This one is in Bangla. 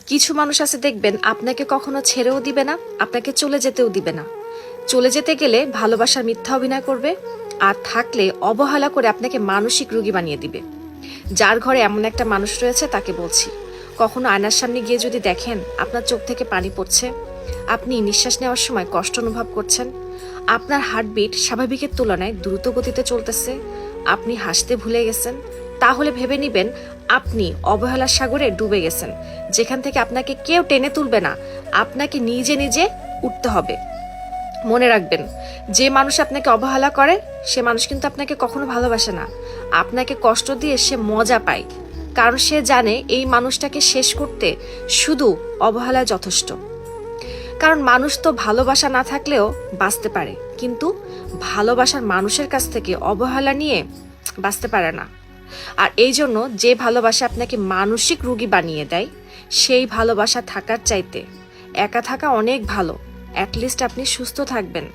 কিছু মানুষ আছে দেখবেন আপনাকে কখনো ছেড়েও দিবে না, আপনাকে চলে যেতেও দিবে না। চলে যেতে গেলে ভালোবাসার মিথ্যা অভিনয় করবে, আর থাকলে অবহেলা করে আপনাকে মানসিক রোগী বানিয়ে দিবে। যার ঘরে এমন একটা মানুষ রয়েছে তাকে বলছি, কখনো আয়নার সামনে গিয়ে যদি দেখেন আপনার চোখ থেকে পানি পড়ছে, আপনি নিঃশ্বাস নেওয়ার সময় কষ্ট অনুভব করছেন, আপনার হার্টবিট স্বাভাবিকের তুলনায় দ্রুত গতিতে চলতেছে, আপনি হাসতে ভুলে গেছেন, তাহলে ভেবে নিবেন আপনি অবহেলার সাগরে ডুবে গেছেন, যেখান থেকে আপনাকে কেউ টেনে তুলবে না, আপনাকে নিজে নিজে উঠতে হবে। মনে রাখবেন, যে মানুষ আপনাকে অবহেলা করে সে মানুষ কিন্তু আপনাকে কখনো ভালোবাসে না, আপনাকে কষ্ট দিয়ে সে মজা পায়, কারণ সে জানে এই মানুষটাকে শেষ করতে শুধু অবহেলা যথেষ্ট। কারণ মানুষ তো ভালোবাসা না থাকলেও বাঁচতে পারে, কিন্তু ভালোবাসার মানুষের কাছ থেকে অবহেলা নিয়ে বাঁচতে পারে না। আর এই জন্য যে ভালোবাসা আপনাকে মানসিক রোগী বানিয়ে দেয়, সেই ভালোবাসা থাকার চাইতে একা থাকা অনেক ভালো। অ্যাটলিস্ট আপনি সুস্থ থাকবেন।